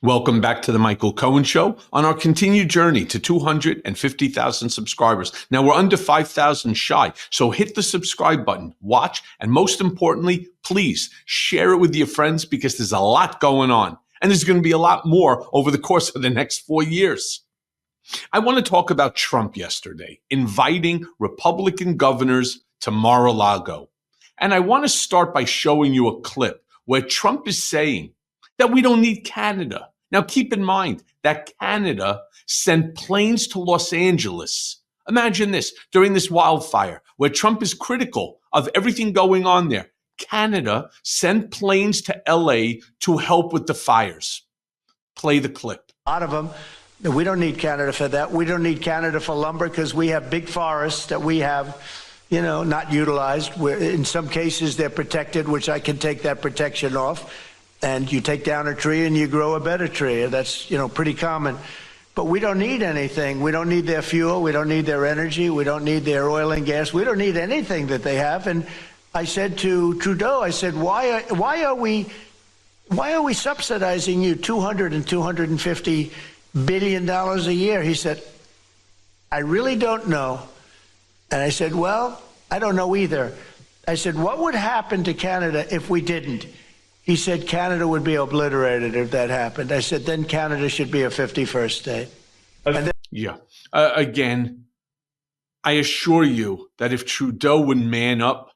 Welcome back to the Michael Cohen Show on our continued journey to 250,000 subscribers. Now we're under 5,000 shy, so hit the subscribe button, watch, and most importantly, please share it with your friends because there's a lot going on. And there's going to be a lot more over the course of the next 4 years. I want to talk about Trump yesterday, inviting Republican governors to Mar-a-Lago. And I want to start by showing you a clip where Trump is saying that we don't need Canada. Now, keep in mind that Canada sent planes to Los Angeles. Imagine this, during this wildfire, where Trump is critical of everything going on there. Canada sent planes to LA to help with the fires. Play the clip. A lot of them. We don't need Canada for that. We don't need Canada for lumber because we have big forests that we have, not utilized. In some cases, they're protected, which I can take that protection off. And you take down a tree and you grow a better tree. That's, pretty common. But we don't need anything. We don't need their fuel. We don't need their energy. We don't need their oil and gas. We don't need anything that they have. And I said to Trudeau, I said, why are we subsidizing you $200 and $250 billion a year? He said, I really don't know. And I said, well, I don't know either. I said, what would happen to Canada if we didn't? He said, Canada would be obliterated if that happened. I said, then Canada should be a 51st state. Again, I assure you that if Trudeau would man up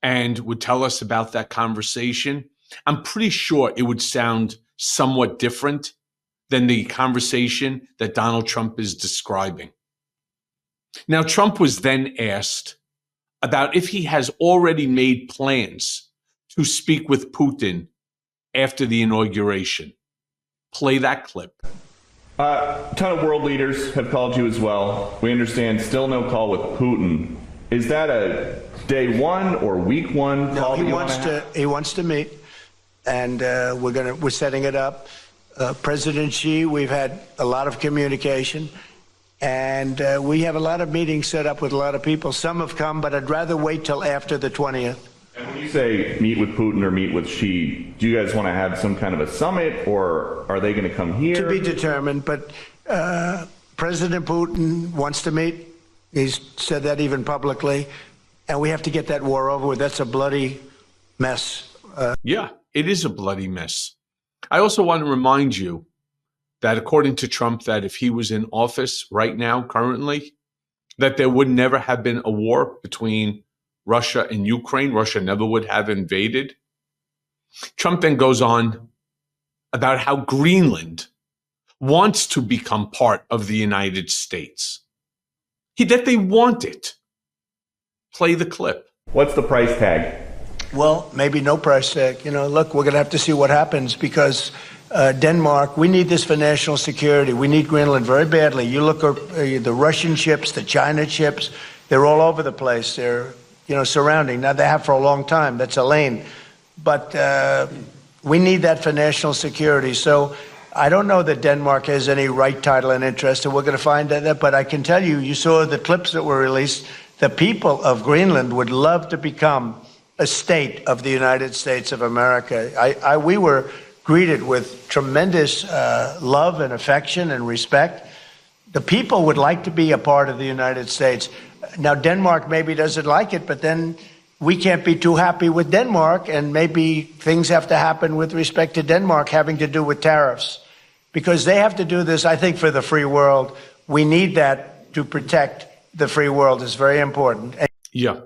and would tell us about that conversation, I'm pretty sure it would sound somewhat different than the conversation that Donald Trump is describing. Now, Trump was then asked about if he has already made plans to speak with Putin after the inauguration. Play that clip. A ton of world leaders have called you as well. We understand still no call with Putin. Is that a day one or week one call? No, he wants to meet, and we're setting it up. President Xi, we've had a lot of communication, and we have a lot of meetings set up with a lot of people. Some have come, but I'd rather wait till after the 20th. And when you say meet with Putin or meet with Xi, do you guys want to have some kind of a summit, or are they going to come here? To be determined, but President Putin wants to meet. He's said that even publicly, and we have to get that war over with. That's a bloody mess. Yeah, it is a bloody mess. I also want to remind you that according to Trump, that if he was in office right now, currently, that there would never have been a war between Russia and Ukraine. Russia never would have invaded. Trump then goes on about how Greenland wants to become part of the United States. That they want it. Play the clip. What's the price tag? Well, maybe no price tag. Look, we're going to have to see what happens because Denmark, we need this for national security. We need Greenland very badly. You look at the Russian ships, the China ships, they're all over the place. They're surrounding. Now, they have for a long time. That's a lane. But we need that for national security. So I don't know that Denmark has any right, title, and interest, and we're going to find that. But I can tell you, you saw the clips that were released. The people of Greenland would love to become a state of the United States of America. We were greeted with tremendous love and affection and respect. The people would like to be a part of the United States. Now, Denmark maybe doesn't like it, but then we can't be too happy with Denmark, and maybe things have to happen with respect to Denmark having to do with tariffs, because they have to do this, I think, for the free world. We need that to protect the free world. It's very important. Yeah.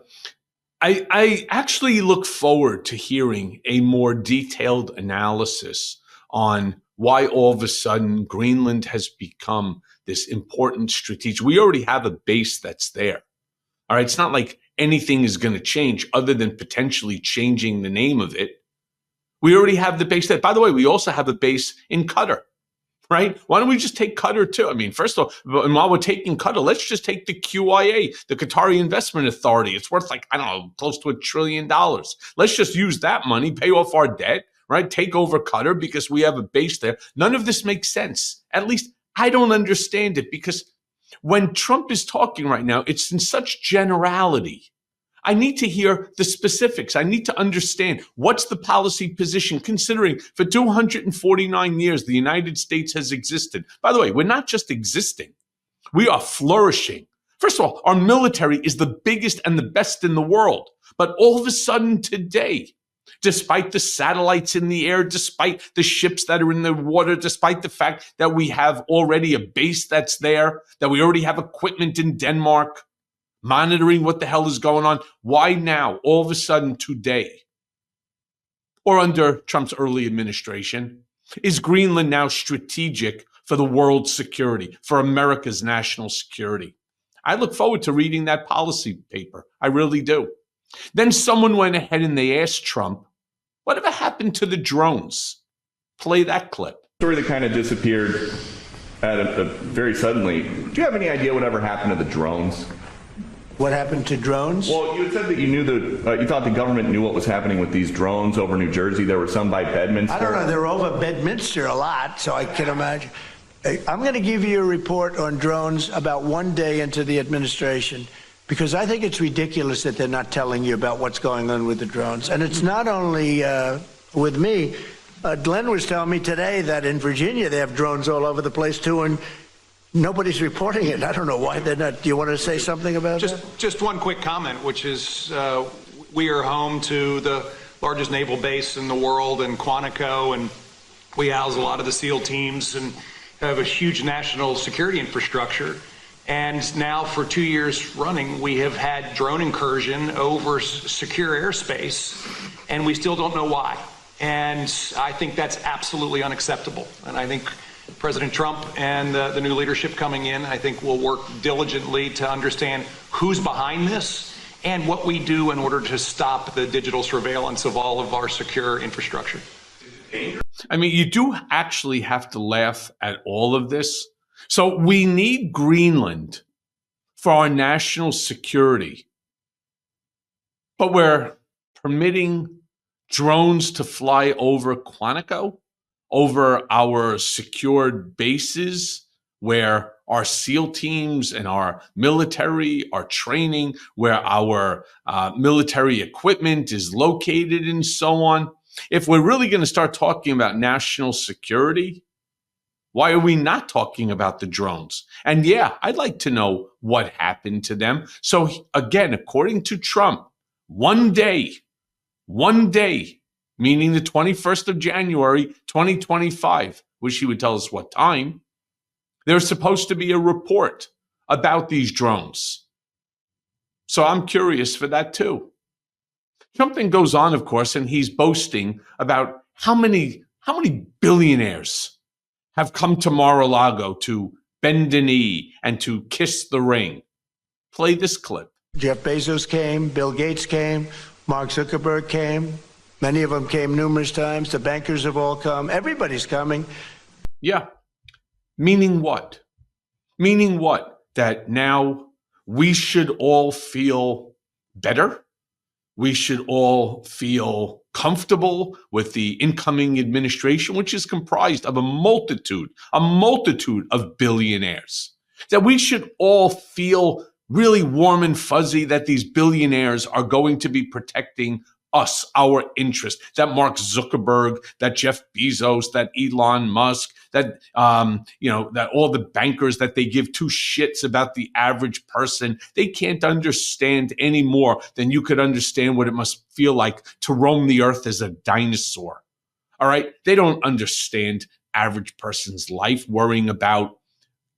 I actually look forward to hearing a more detailed analysis on why all of a sudden Greenland has become this important strategic. We already have a base that's there. All right. It's not like anything is going to change other than potentially changing the name of it. We already have the base there. By the way, we also have a base in Qatar, right? Why don't we just take Qatar too? I mean, first of all, and while we're taking Qatar, let's just take the QIA, the Qatari Investment Authority. It's worth close to $1 trillion. Let's just use that money, pay off our debt, right? Take over Qatar because we have a base there. None of this makes sense. At least I don't understand it, because when Trump is talking right now, it's in such generality I need to hear the specifics. I need to understand what's the policy position, considering for 249 years the United States has existed. By the way, we're not just existing, we are flourishing. First of all, our military is the biggest and the best in the world. But all of a sudden today, despite the satellites in the air, despite the ships that are in the water, despite the fact that we have already a base that's there, that we already have equipment in Denmark, monitoring what the hell is going on. Why now, all of a sudden today, or under Trump's early administration, is Greenland now strategic for the world's security, for America's national security? I look forward to reading that policy paper. I really do. Then someone went ahead and they asked Trump, whatever happened to the drones? Play that clip. Story that kind of disappeared very suddenly. Do you have any idea whatever happened to the drones? What happened to drones? Well, you had said that you thought the government knew what was happening with these drones over New Jersey. There were some by Bedminster. I don't know. They're over Bedminster a lot, so I can imagine. I'm going to give you a report on drones about one day into the administration, because I think it's ridiculous that they're not telling you about what's going on with the drones. And it's not only with me. Glenn was telling me today that in Virginia they have drones all over the place, too, and nobody's reporting it. I don't know why they're not. Do you want to say something about that? Just one quick comment, which is we are home to the largest naval base in the world in Quantico, and we house a lot of the SEAL teams and have a huge national security infrastructure. And now for 2 years running, we have had drone incursion over secure airspace, and we still don't know why. And I think that's absolutely unacceptable. And I think President Trump and the new leadership coming in, I think, will work diligently to understand who's behind this and what we do in order to stop the digital surveillance of all of our secure infrastructure. I mean, you do actually have to laugh at all of this. So we need Greenland for our national security, but we're permitting drones to fly over Quantico, over our secured bases where our SEAL teams and our military are training, where our military equipment is located and so on. If we're really going to start talking about national security, why are we not talking about the drones? And yeah, I'd like to know what happened to them. So again, according to Trump, one day, meaning the 21st of January, 2025, wish he would tell us what time, there's supposed to be a report about these drones. So I'm curious for that too. Trump then goes on, of course, and he's boasting about how many billionaires have come to Mar-a-Lago to bend a knee and to kiss the ring. Play this clip. Jeff Bezos came, Bill Gates came, Mark Zuckerberg came. Many of them came numerous times. The bankers have all come. Everybody's coming. Yeah. Meaning what? Meaning what? That now we should all feel better? We should all feel comfortable with the incoming administration, which is comprised of a multitude of billionaires. That we should all feel really warm and fuzzy that these billionaires are going to be protecting us, our interest, that Mark Zuckerberg, that Jeff Bezos, that Elon Musk, that that all the bankers, that they give two shits about the average person. They can't understand any more than you could understand what it must feel like to roam the earth as a dinosaur. All right? They don't understand average person's life, worrying about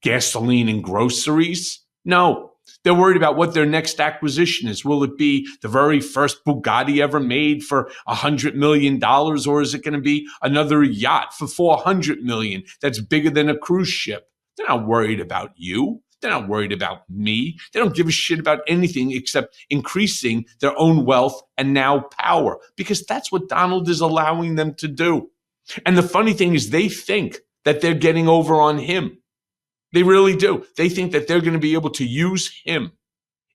gasoline and groceries. No. They're worried about what their next acquisition is. Will it be the very first Bugatti ever made for $100 million, or is it going to be another yacht for $400 million that's bigger than a cruise ship? They're not worried about you. They're not worried about me. They don't give a shit about anything except increasing their own wealth and now power, because that's what Donald is allowing them to do. And the funny thing is, they think that they're getting over on him. They really do. They think that they're going to be able to use him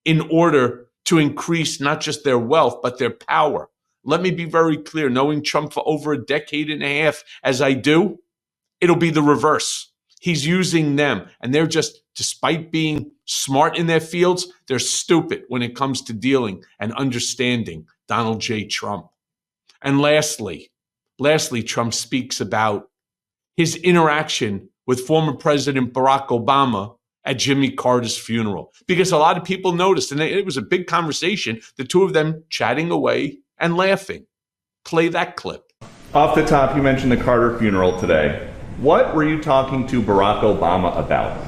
in order to increase not just their wealth, but their power. Let me be very clear. Knowing Trump for over a decade and a half as I do, it'll be the reverse. He's using them, and they're just, despite being smart in their fields, they're stupid when it comes to dealing and understanding Donald J. Trump. And lastly, Trump speaks about his interaction with former President Barack Obama at Jimmy Carter's funeral, because a lot of people noticed, and it was a big conversation, the two of them chatting away and laughing. Play that clip. Off the top, you mentioned the Carter funeral today. What were you talking to Barack Obama about?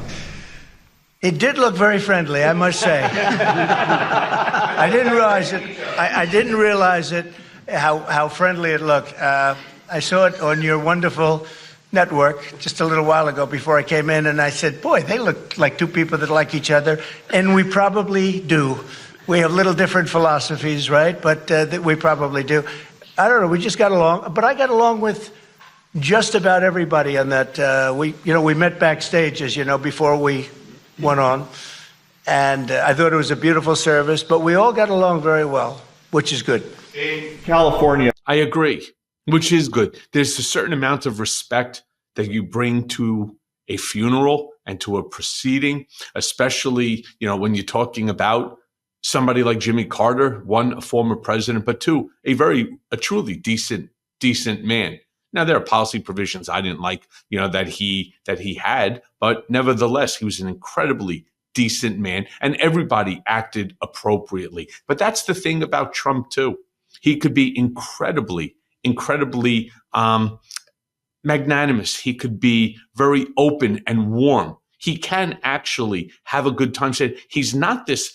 It did look very friendly, I must say. I didn't realize it. I didn't realize it, how friendly it looked. I saw it on your wonderful network just a little while ago before I came in, and I said, boy, they look like two people that like each other, and we probably do. We have little different philosophies, right? But we probably do. I don't know, we just got along, but I got along with just about everybody on that. We met backstage, as you know, before we went on, and I thought it was a beautiful service, but we all got along very well, which is good. In California, I agree, which is good. There's a certain amount of respect that you bring to a funeral and to a proceeding, especially, when you're talking about somebody like Jimmy Carter, one, a former president, but two, a truly decent man. Now, there are policy provisions I didn't like, that he had, but nevertheless, he was an incredibly decent man, and everybody acted appropriately. But that's the thing about Trump too. He could be incredibly magnanimous. He could be very open and warm. He can actually have a good time. He's not this,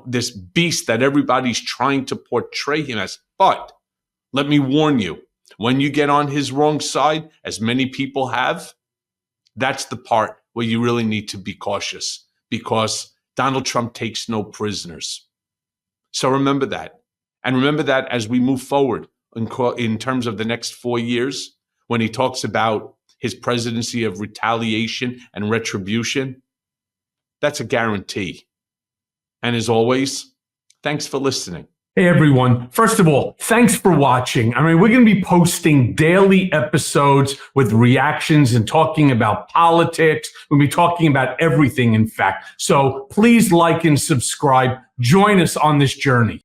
this beast that everybody's trying to portray him as. But let me warn you, when you get on his wrong side, as many people have, that's the part where you really need to be cautious, because Donald Trump takes no prisoners. So remember that. And remember that as we move forward in terms of the next 4 years, when he talks about his presidency of retaliation and retribution, that's a guarantee. And as always, thanks for listening. Hey, everyone. First of all, thanks for watching. We're going to be posting daily episodes with reactions and talking about politics. We'll be talking about everything, in fact. So please like and subscribe. Join us on this journey.